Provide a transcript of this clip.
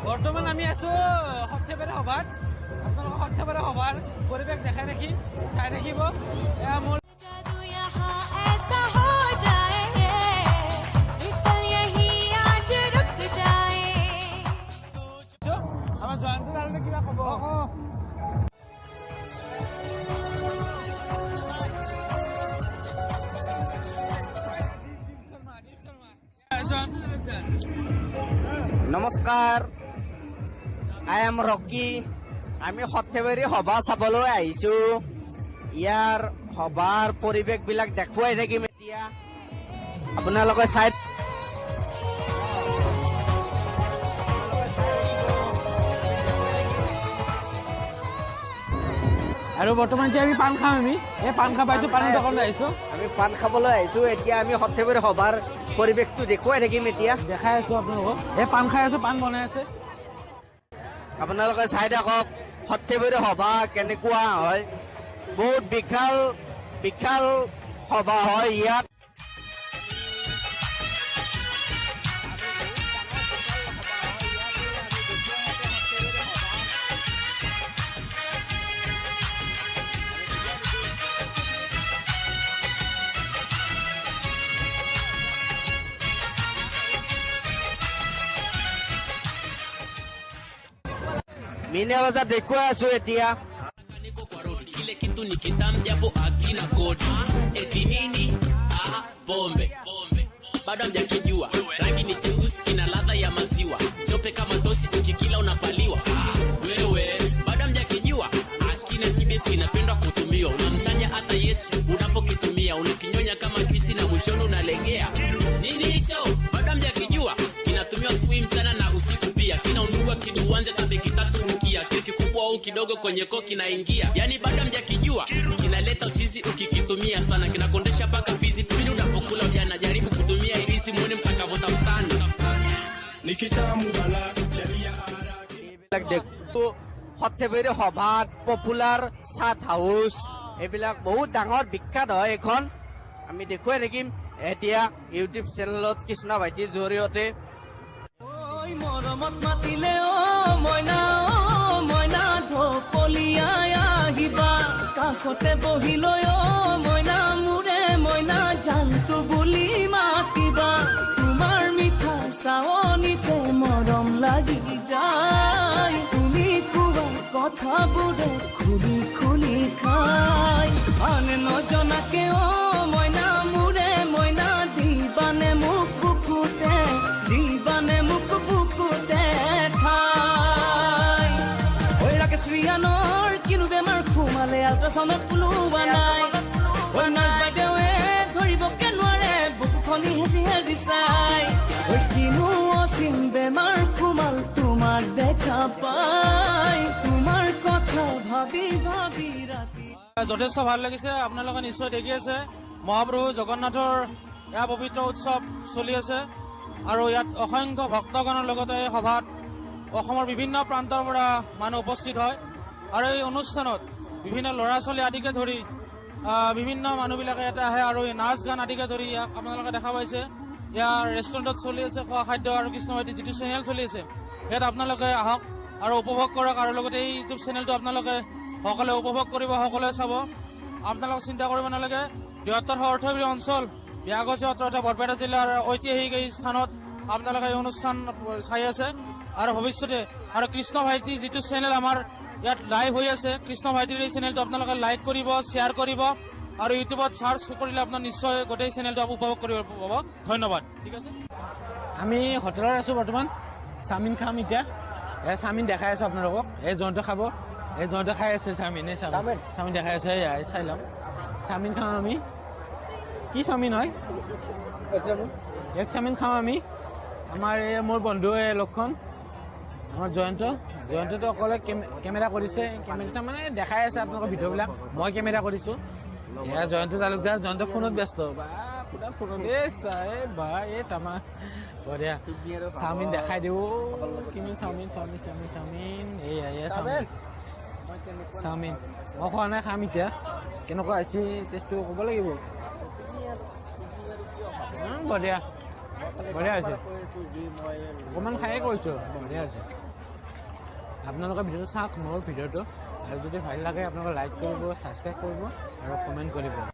বৰ্তমান আমি আছো সৰ্থেবাৰী সভাত। আপোনালোকক সৰ্থেবাৰী সভাৰ পৰিৱেশ দেখাই ৰাখিম, চাই থাকিব। এয়া মোৰ আমাৰ জয়ন্ত দালে কিবা ক'ব। নমস্কাৰ, আই এম ৰকি। আমি সৰ্থেবাৰী সভা চাবলৈ আহিছো। ইয়াৰ সভাৰ পৰিৱেশবিলাক দেখুৱাই থাকিম এতিয়া আপোনালোকে চাই। আৰু বৰ্তমান এতিয়া আমি পাণ খাম। আমি এই পাণ খাব আহিছো, পাণৰ দোকানত আহিছো। আমি পাণ খাবলৈ আহিছো। এতিয়া আমি সৰ্থেবাৰী সভাৰ পৰিৱেশটো দেখুৱাই থাকিম এতিয়া দেখাই আছো আপোনালোকক। এই পাণ খাই আছো, পাণ বনাই আছে। আপোনালোকে চাই থাকক সৰ্থেবাৰী সভা কেনেকুৱা হয়। বহুত বিশাল সভা হয় ইয়াত। মিনা বজাৰ দেখুৱাই আছো এতিয়া। kile kitu ni kitamu japo hakina kodi. Eti nini? Pombe. Bado hamjakijua. Rangi ni cheusi, kina ladha ya maziwa. Chope kama tosi, ukikila unapaliwa. Wewe bado hamjakijua. Hakina kibesi, kinapendwa kutumiwa. Unamtaja hata Yesu unapokitumia. Unakinyonya kama juisi na mwishoni unalegea. Nini hicho? Bado hamjakijua. Kinatumiwa asubuhi, mchana na usiku pia. Kinaundua kiduanze tabe kitatu rukia. Keki kubwa au kidogo kwenye koki kinaingia. Yani bado hamjakijua. Kinaleta uchizi ukikitumia sana. Kinakondesha paka fizi pili unapokula ujana. Jaribu kutumia irisi muone mtakavotafutana. Ni kitamu bala sheria haraki. সৰ্থেবাৰী সভাত popular চাট house এইবিলাক বহুত ডাঙৰ বিখ্যাত হয় এখন। আমি দেখুৱাই থাকিম এতিয়া ইউটিউব চেনেলত কৃষ্ণ ভাইটিৰ জৰিয়তে। মৰমত মাতিলে মইনা ঢপলিয়াই আহিবা। কাষতে বহিলৈ মইনা মোৰে মইনা জানটো বুলি মাতিবা। তোমাৰ মিঠা চাৱনিতে মৰম লাগি যায়। তুমি কোৱা কথাবোৰে খুলি খুলি খাই। আন নজনাকে মইনা মোৰে মইনা দিবানে মোক বুকুতে, দিবানে মোক বুকুতে ঠাই। ঐ ৰাকেশৰিয়ানৰ কিনো বেমাৰ সোমালে আল্ট্ৰাচাউণ্ডত কোনোবা নাই। ঐ নাৰ্ছ বাইদেৱে ধৰিবকে নোৱাৰে বুকুখনি হেঁচি হেঁচি চাই। ঐ কিনো অচিন বেমাৰ সোমাল তোমাক দেখা পাই। তোমাৰ কথা ভাবি ভাবি ৰাতি যথেষ্ট ভাল লাগিছে। আপোনালোকে নিশ্চয় দেখি আছে মহাপ্ৰভু জগন্নাথৰ এয়া পবিত্ৰ উৎসৱ চলি আছে। আৰু ইয়াত অসংখ্য ভক্তগণৰ লগতে এই সভাত অসমৰ বিভিন্ন প্ৰান্তৰ পৰা মানুহ উপস্থিত হয়। আৰু এই অনুষ্ঠানত বিভিন্ন ল'ৰা ছোৱালী আদিকে ধৰি বিভিন্ন মানুহবিলাকে ইয়াতে আহে। আৰু এই নাচ গান আদিকে ধৰি ইয়াক আপোনালোকে দেখা পাইছে। ইয়াৰ ৰেষ্টুৰেণ্টত চলি আছে খোৱা খাদ্য আৰু কৃষ্ণ ভাইটি যিটো চেনেল চলি আছে ইয়াত আপোনালোকে আহক আৰু উপভোগ কৰক। আৰু লগতে এই ইউটিউব চেনেলটো আপোনালোকে সকলোৱে উপভোগ কৰিব, সকলোৱে চাব। আপোনালোকে চিন্তা কৰিব নালাগে। বৃহত্তৰ সৰ্থেবাৰী অঞ্চল ব্যাগজ তথা বৰপেটা জিলাৰ ঐতিহাসিক এই স্থানত আপোনালোকে এই অনুষ্ঠান চাই আছে। আৰু ভৱিষ্যতে আৰু কৃষ্ণ ভাইটি যিটো চেনেল আমাৰ ইয়াত লাইভ হৈ আছে, কৃষ্ণ ভাইটিৰ এই চেনেলটো আপোনালোকে লাইক কৰিব, শ্বেয়াৰ কৰিব আৰু ইউটিউবত চাৰ্চ কৰিলে আপোনাৰ নিশ্চয় গোটেই চেনেলটো উপভোগ কৰিব পাব। ধন্যবাদ। ঠিক আছে, আমি হোটেলত আছো বৰ্তমান। চাওমিন খাম এতিয়া। এই চাওমিন দেখাই আছো আপোনালোকক। এই জয়ন্ত খাব, এই জয়ন্ত খাই আছে চাওমিন। এই চাওমিন দেখাই আছে, চাই ল'ম। চাওমিন খাম আমি। কি চাওমিন হয়? এক চাওমিন খাম আমি। আমাৰ এই মোৰ বন্ধু লক্ষণ, আমাৰ জয়ন্তটো অকলে কেমেৰা কৰিছে। কেমেৰা মানে দেখাই আছে আপোনালোকৰ ভিডিঅ'বিলাক। মই কেমেৰা কৰিছোঁ। এয়া জয়ন্ত তালুকদাৰ। জয়ন্ত ফোনত ব্যস্ত বা পুৰা ফোনত। এই তামা বঢ়িয়া। চাওমিন দেখাই দিওঁ। কিমান চাওমিন। এয়া চাওমিন মই খোৱা নাই, খাম এতিয়া। কেনেকুৱা হৈছে টেষ্টটো ক'ব লাগিব। বঢ়িয়া হৈছে। অকণমান খায়ে কৰিছোঁ, বঢ়িয়া হৈছে। আপোনালোকে ভিডিঅ'টো চাওক মোৰ ভিডিঅ'টো আৰু যদি ভাল লাগে আপোনালোকে লাইক কৰিব ছাবস্ক্ৰাইব কৰিব আৰু কমেণ্ট কৰিব